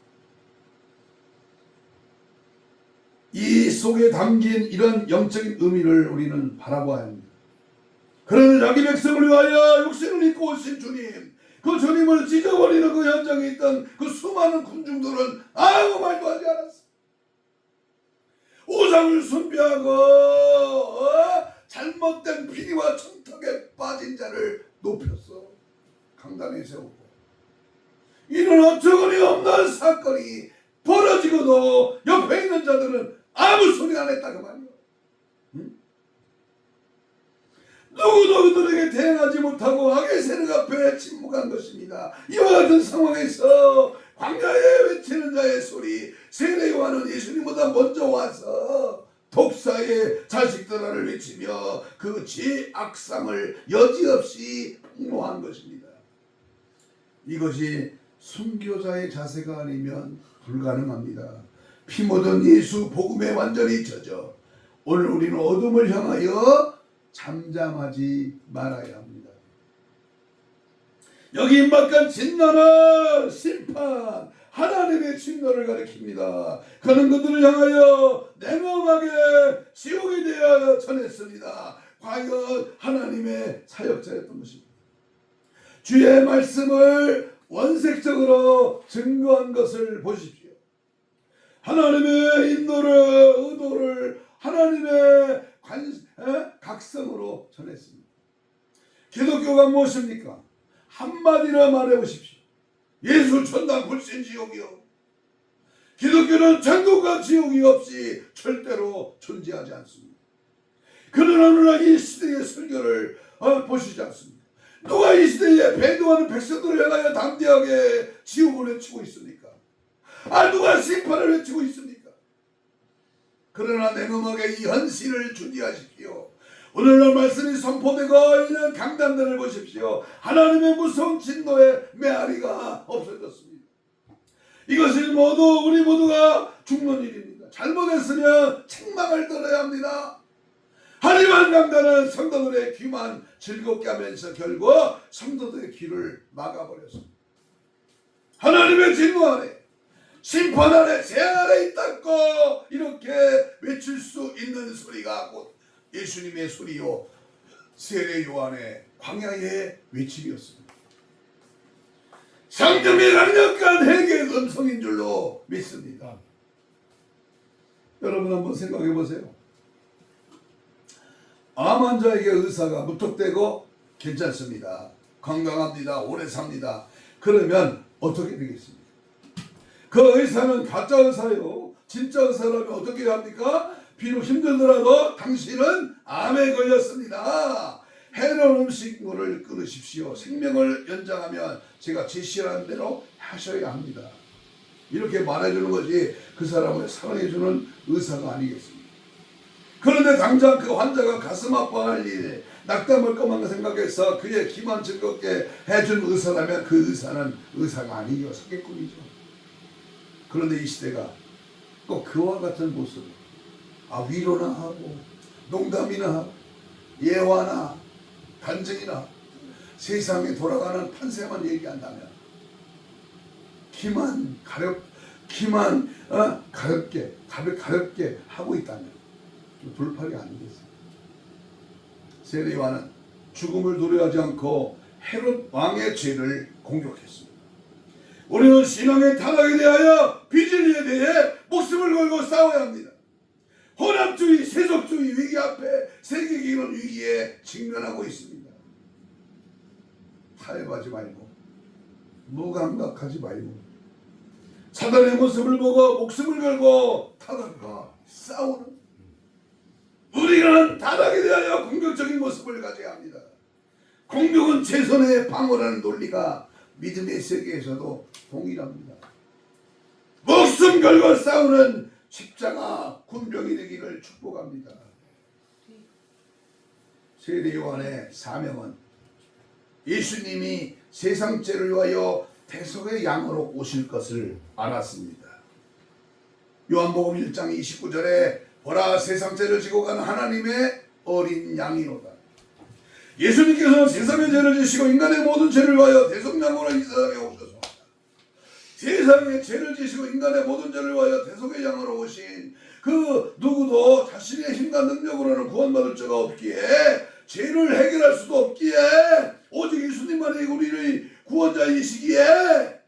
이 속에 담긴 이런 영적인 의미를 우리는 바라봐야 합니다. 그러나 자기 백성을 위하여 육신을 입고 오신 주님, 그 주님을 찢어버리는 그 현장에 있던 그 수많은 군중들은 아무 말도 하지 않았습니다. 우상을 숭배하고 잘못된 비리와 청탁에 빠진 자를 높였어. 강단에 세우고. 이는 어처구니 없는 사건이 벌어지고도 옆에 있는 자들은 아무 소리 안 했다 그 말이야. 응? 누구도 그들에게 대응하지 못하고 악의 세력 앞에 침묵한 것입니다. 이와 같은 상황에서 광야에 외치는 자의 소리, 세례 요한은 예수님보다 먼저 와서 독사의 자식들아를 외치며 그 죄악상을 여지없이 폭로한 것입니다. 이것이 순교자의 자세가 아니면 불가능합니다. 피 묻은 예수 복음에 완전히 젖어 오늘 우리는 어둠을 향하여 잠잠하지 말아야 합니다. 여기 임박한 진노는 심판, 하나님의 진노를 가리킵니다. 그는 그들을 향하여 냉엄하게 지옥에 대하여 전했습니다. 과연 하나님의 사역자였던 것입니다. 주의 말씀을 원색적으로 증거한 것을 보십시오. 하나님의 인도를, 의도를 하나님의 각성으로 전했습니다. 기독교가 무엇입니까? 한마디로 말해보십시오. 예수 천당 불신 지옥이요. 기독교는 천국과 지옥이 없이 절대로 존재하지 않습니다. 그러나 오늘날 이 시대의 설교를 보시지 않습니다. 누가 이 시대에 배도하는 백성들을 향하여 담대하게 지옥을 외치고 있습니까? 누가 심판을 외치고 있습니까? 그러나 냉엄하게 이 현실을 준비하십시오. 오늘날 말씀이 선포되고 있는 강단들을 보십시오. 하나님의 무서운 진노의 메아리가 없어졌습니다. 이것이 모두 우리 모두가 죽는 일입니다. 잘못했으면 책망을 들어야 합니다. 하지만 강단은 성도들의 귀만 즐겁게 하면서 결국 성도들의 귀를 막아버렸습니다. 하나님의 진노 아래, 심판 아래, 재앙 아래 있다고 이렇게 외칠 수 있는 소리가 곧 예수님의 소리요, 세례 요한의 광야의 외침이었습니다. 성경의 강력한 회개의 음성인 줄로 믿습니다. 여러분 한번 생각해 보세요. 암 환자에게 의사가 무턱대고 괜찮습니다, 건강합니다, 오래 삽니다. 그러면 어떻게 되겠습니까? 그 의사는 가짜 의사요. 진짜 의사라면 어떻게 합니까? 비록 힘들더라도 당신은 암에 걸렸습니다. 해로운 음식물을 끊으십시오. 생명을 연장하면 제가 지시하는 대로 하셔야 합니다. 이렇게 말해주는 것이 그 사람을 사랑해주는 의사가 아니겠습니까? 그런데 당장 그 환자가 가슴 아파할 일, 낙담할 것만 생각해서 그의 기만 즐겁게 해준 의사라면 그 의사는 의사가 아니죠. 사기꾼이죠. 그런데 이 시대가 꼭 그와 같은 모습, 위로나 하고 농담이나 하고 예화나 간증이나 세상에 돌아가는 판세만 얘기한다면 가볍게 하고 있다면 돌팔이 아니겠어요. 세례 요한은 죽음을 두려워하지 않고 헤롯 왕의 죄를 공격했습니다. 우리는 신앙의 타락에 대하여 비진리에 대해 목숨을 걸고 싸워야 합니다. 혼합주의, 세속주의 위기 앞에 세계기는 위기에 직면하고 있습니다. 타협하지 말고 무감각하지 말고 사단의 모습을 보고 목숨을 걸고 타락과 싸우는 우리는 타락에 대하여 공격적인 모습을 가져야 합니다. 공격은 최선의 방어라는 논리가 믿음의 세계에서도 동일합니다. 목숨 걸고 싸우는 십자가 군병이 되기를 축복합니다. 세례 요한의 사명은 예수님이 세상 죄를 위하여 대속의 양으로 오실 것을 알았습니다. 요한복음 1장 29절에 보라 세상 죄를 지고 가는 하나님의 어린 양이로다. 예수님께서는 세상의 죄를 지시고 인간의 모든 죄를 위하여 대속양으로 이 세상에 오셨습니다. 세상의 죄를 지시고 인간의 모든 죄를 위하여 대속의 양으로 오신 그 누구도 자신의 힘과 능력으로는 구원받을 자가 없기에, 죄를 해결할 수도 없기에, 오직 예수님만이 우리의 구원자이시기에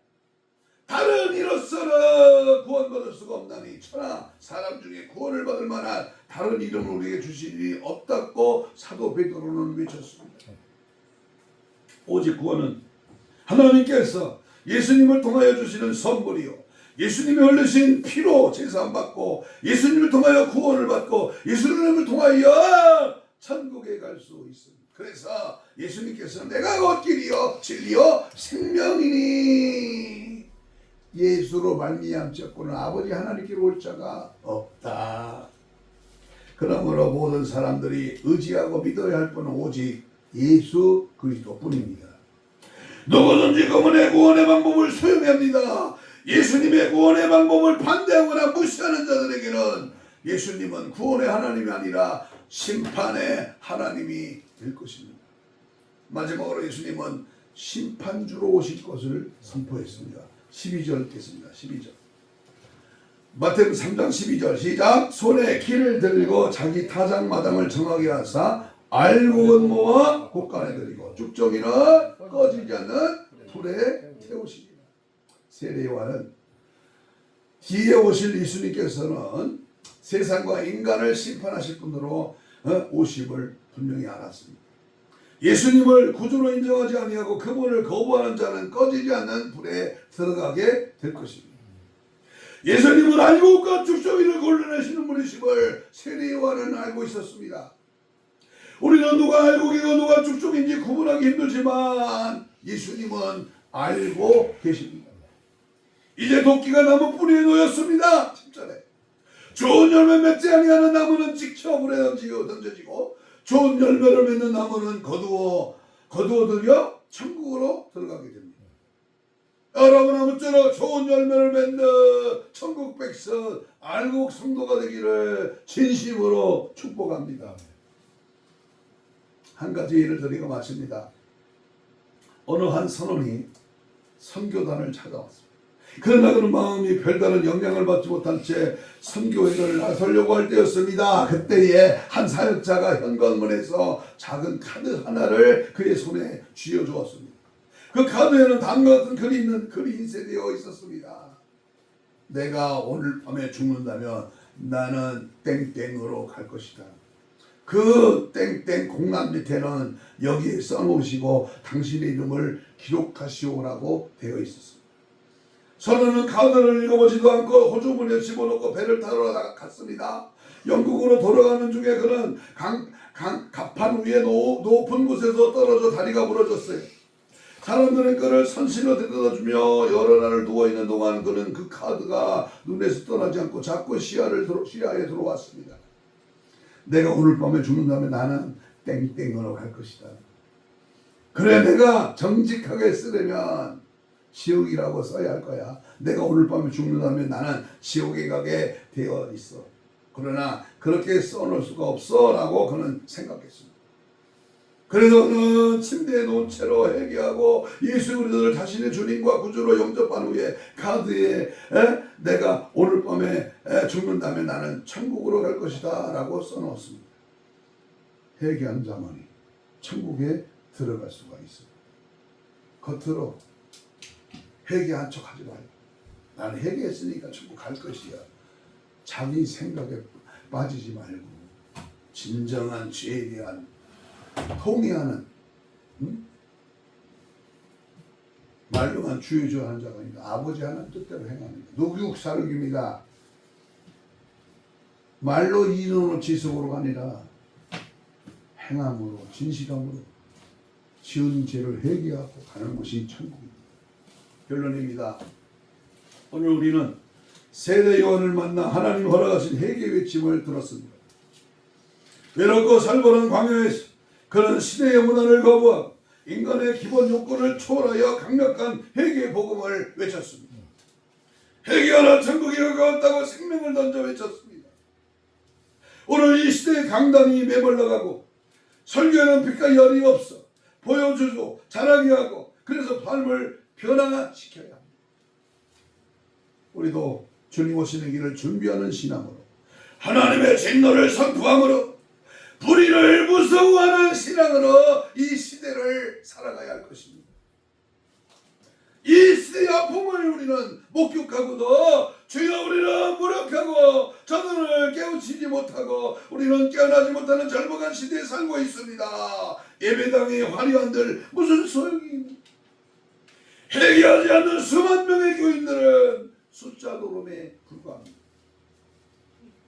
다른 이로서는 구원받을 수가 없나니 천하 사람 중에 구원을 받을 만한 다른 이름을 우리에게 주신 일이 없다고 사도 베드로는 외쳤습니다. 오직 구원은 하나님께서 예수님을 통하여 주시는 선물이요, 예수님이 흘리신 피로 제사함받고 예수님을 통하여 구원을 받고 예수님을 통하여 천국에 갈 수 있습니다. 그래서 예수님께서는 내가 곧 길이요 진리요 생명이니 예수로 말미암지 없고는 아버지 하나님께로 올 자가 없다. 그러므로 모든 사람들이 의지하고 믿어야 할 분은 오직 예수 그리스도뿐입니다. 누구든지 그분의 구원의 방법을 수용합니다. 예수님의 구원의 방법을 반대하거나 무시하는 자들에게는 예수님은 구원의 하나님이 아니라 심판의 하나님이 될 것입니다. 마지막으로 예수님은 심판주로 오실 것을 선포했습니다. 12절 읽겠습니다. 12절. 마태복음 3장 12절 시작. 손에 키를 들고 자기 타작마당을 정하게 하사 알곡은 모아 곳간에 들이고 쭉정이는 꺼지지 않는 불에 태우시니라. 세례요한은 뒤에 오실 예수님께서는 세상과 인간을 심판하실 분으로 오심을 분명히 알았습니다. 예수님을 구주로 인정하지 아니하고 그분을 거부하는 자는 꺼지지 않는 불에 들어가게 될 것입니다. 예수님은 알곡과 쭉정이를 골라내시는 분이심을 세례요한은 알고 있었습니다. 우리는 누가 알곡이고 누가 쭉정인지 구분하기 힘들지만 예수님은 알고 계십니다. 이제 도끼가 나무 뿌리에 놓였습니다. 10절에 좋은 열매 맺지 아니하는 나무는 직쳐 불에 던져지고 좋은 열매를 맺는 나무는 거두어들여 천국으로 들어가게 됩니다. 여러분 아무쪼록 좋은 열매를 맺는 천국 백성 알곡 성도가 되기를 진심으로 축복합니다. 한 가지 예를 드리고 마칩니다. 어느 한 선원이 선교단을 찾아왔습니다. 그러나 그는 마음이 별다른 영향을 받지 못한 채 선교회를 나서려고 할 때였습니다. 그때에 한 사역자가 현관문에서 작은 카드 하나를 그의 손에 쥐어주었습니다. 그 카드에는 다음과 같은 글이 인쇄되어 있었습니다. 내가 오늘 밤에 죽는다면 나는 땡땡으로 갈 것이다. 그 땡땡 공란 밑에는 여기에 써놓으시고 당신의 이름을 기록하시오라고 되어 있었습니다. 선원은 카드를 읽어보지도 않고 호주머니에 집어넣고 배를 타러 갔습니다. 영국으로 돌아가는 중에 그는 갑판 위에 높은 곳에서 떨어져 다리가 부러졌어요. 사람들은 그를 선실로 데려다주며 여러 날을 누워있는 동안 그는 그 카드가 눈에서 떠나지 않고 자꾸 시야에 들어왔습니다. 내가 오늘 밤에 죽는다면 나는 땡땡으로 갈 것이다. 그래 내가 정직하게 쓰려면 지옥이라고 써야 할 거야. 내가 오늘 밤에 죽는다면 나는 지옥에 가게 되어 있어. 그러나 그렇게 써놓을 수가 없어 라고 그는 생각했습니다. 그래서 그는 침대에 누운 채로 회개하고 예수 그리스도를 자신의 주님과 구주로 영접한 후에 카드에 내가 오늘 밤에 죽는다면 나는 천국으로 갈 것이다 라고 써놓았습니다. 회개한 자만이 천국에 들어갈 수가 있어요. 겉으로 회개한 척 하지 말고 나는 회개했으니까 천국 갈 것이야. 자기 생각에 빠지지 말고 진정한 죄에 대한 통회하는 말로만 주의주하는 자가 아니다. 아버지 하나님 뜻대로 행하는 자. 누구 사륙입니다. 말로 이론으로 지속으로가 아니라 행함으로 진실함으로 지은 죄를 회개하고 가는 것이 천국입니다. 결론입니다. 오늘 우리는 세례 요한을 만나 하나님 허락하신 회개 외침을 들었습니다. 외롭고 살벌한 광야에서 그는 시대의 문화를 거부하고 인간의 기본 욕구를 초월하여 강력한 회개의 복음을 외쳤습니다. 회개하라 천국이 가까웠다고 생명을 던져 외쳤습니다. 오늘 이 시대의 강단이 메말라가고 설교에는 빛과 열이 없어 보여주고 잘하게 하고 그래서 삶을 변화시켜야 합니다. 우리도 주님 오시는 길을 준비하는 신앙으로 하나님의 진노를 선포함으로 불의를 무서워하는 신앙으로 이 시대를 살아가야 할 것입니다. 이 시대의 아픔을 우리는 목격하고도 주여 우리는 무력하고 저들을 깨우치지 못하고 우리는 깨어나지 못하는 절박한 시대에 살고 있습니다. 예배당의 화려한들 무슨 소용입니까? 회개하지 않는 수만 명의 교인들은 숫자 노름에 불과합니다.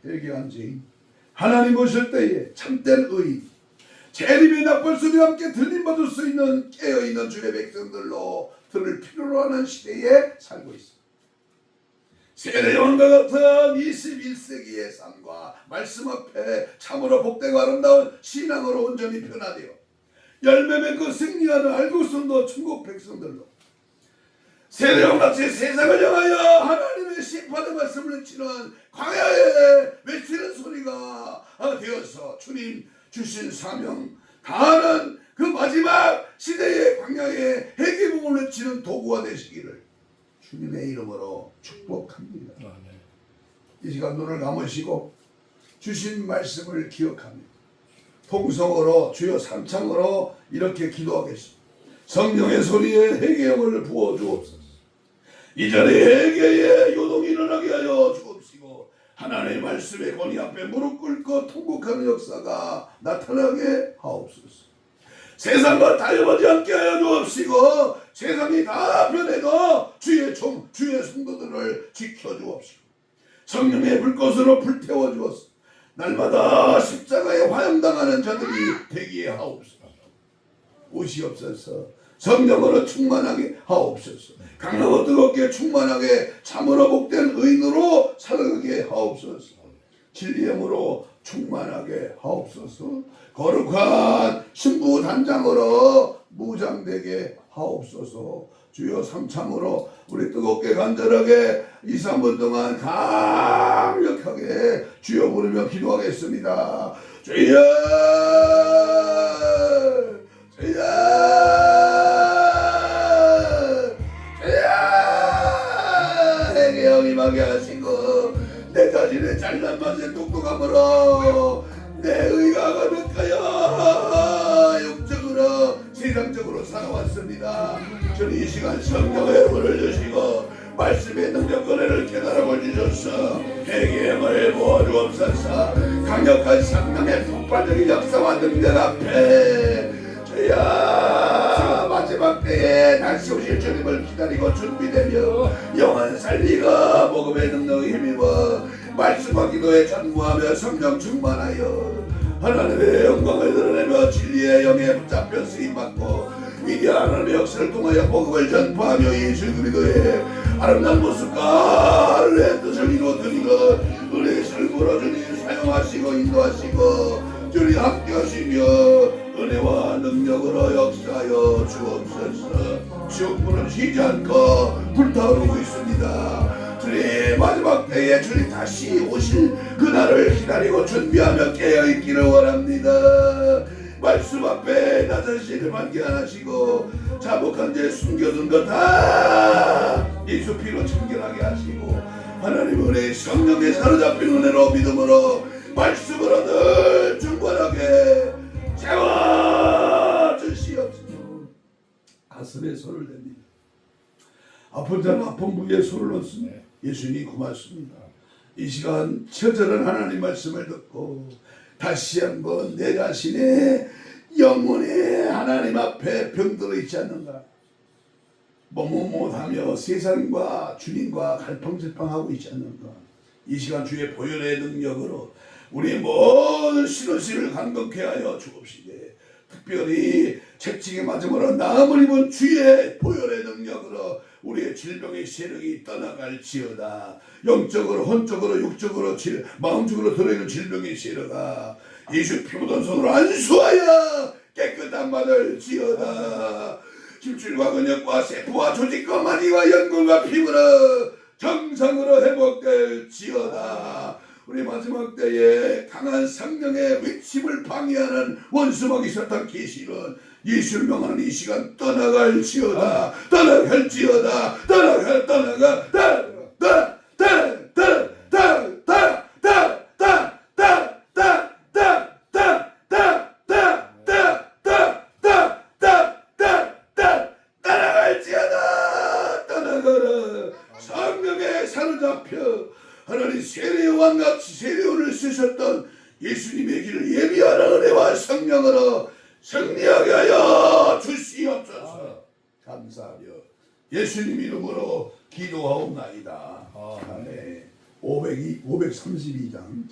회개한 죄인 하나님 오실 때에 참된 의인 재림의 나팔소리와 함께 들림받을 수 있는 깨어있는 주의 백성들로 들을 필요로 하는 시대에 살고 있습니다. 세례요한과 같은 21세기의 삶과 말씀 앞에 참으로 복되고 아름다운 신앙으로 온전히 변화되어 열매 맺고 승리하는 알곡성도 천국 백성들로 세례요한같이 세상을 향하여 하나님의 심판의 말씀을 외치는 광야에 외치는 소리가 되어서 주님 주신 사명 다하는 그 마지막 시대의 광야에 회개복음을 외치는 도구가 되시기를 주님의 이름으로 축복합니다. 이 시간 눈을 감으시고 주신 말씀을 기억하며 통성으로 주여 삼창으로 이렇게 기도하겠습니다. 성령의 소리에 회개형을 부어주옵소서. 이 자리에 회개의 요동이 일어나게 하여 주옵시고 하나님의 말씀의 권위 앞에 무릎 꿇고 통곡하는 역사가 나타나게 하옵소서. 세상과 타협하지 않게 하여 주옵시고 세상이 다 변해도 주의 종 주의 성도들을 지켜주옵시고 성령의 불꽃으로 불태워 주옵소서. 날마다 십자가에 화형당하는 자들이 되게 하옵소서. 오시옵소서. 성령으로 충만하게 하옵소서. 강하고 뜨겁게 충만하게 참으로 복된 의인으로 살아가게 하옵소서. 진리함으로 충만하게 하옵소서. 거룩한 신부 단장으로 무장되게 하옵소서. 주여 삼창으로 우리 뜨겁게 간절하게 2, 3분 동안 강력하게 주여 부르며 기도하겠습니다. 주여 주여 회개형 임하게 하시고 내 자신의 잘난 맛에 똑똑함으로 내 의가 가득하여 육적으로 세상적으로 살아왔습니다. 주님 이 시간 성령의 불을 주시고 말씀의 능력 은혜를 깨달아 주셔서 회개형을 모아주옵소서. 강력한 성령의 폭발적인 역사와 능력 앞에 주여 마지막 때에 다시 오실 주님을 기다리고 준비되며 영혼 살리고 복음의 능력에 힘입어 말씀과 기도에 전무하며 성령 충만하여 하나님의 영광을 드러내며 진리의 영에 붙잡혀 쓰임받고 위대한 하나님의 역사를 통하여 복음을 전파하며 예수 그리스도의 아름다운 모습과 하늘의 뜻을 이루어드리고 은혜의 설부로 주님 사용하시고 인도하시고 주님 함께하시며 은혜와 능력으로 역사하여 주옵소서. 지옥불은 쉬지 않고 불타오르고 있습니다. 주님 마지막 때에 주님 다시 오실 그날을 기다리고 준비하며 깨어있기를 원합니다. 말씀 앞에 나 자신을 발견하시고 자복한 죄 숨겨둔 것 다 예수 피로 청결하게 하시고 하나님 은혜의 성령에 사로잡힌 은혜로 믿음으로 말씀으로 늘 충만하게 채워주시옵소서. 가슴에 손을 댑니다. 아픈 자는 아픈 부위에 손을 얹습니다. 예수님 고맙습니다. 이 시간 처절한 하나님 말씀을 듣고 다시 한번 내 자신의 영혼이 하나님 앞에 병들어 있지 않는가, 머뭇머뭇하며 세상과 주님과 갈팡질팡하고 있지 않는가. 이 시간 주의 보혈의 능력으로 우리 모든 신혼실을 간극케 하여 주옵시되 특별히 채찍에 맞음으로 나음을 입은 주의 보혈의 능력으로 우리의 질병의 세력이 떠나갈지어다. 영적으로 혼적으로 육적으로 마음적으로 들어있는 질병의 세력아 예수 피 묻은 손으로 안수하여 깨끗한 바를 지어다. 힘줄과 근육과 세포와 조직과 마디와 연골과 피부로 정상으로 회복될지어다. 우리 마지막 때에 강한 성령의 외침을 방해하는 원수마귀 사탄 계시는 예수를 명하는 이 시간 떠나갈지어다. 떠나갈지어다. 떠나가라. 성령에 사로잡혀 하나님 세례의 왕같이 세례를 쓰셨던 예수님의 길을 예비하는 은혜와 성령으로 승리하게 하여 주시옵소서. 감사하며 예수님 이름으로 기도하옵나이다. 아멘. 532장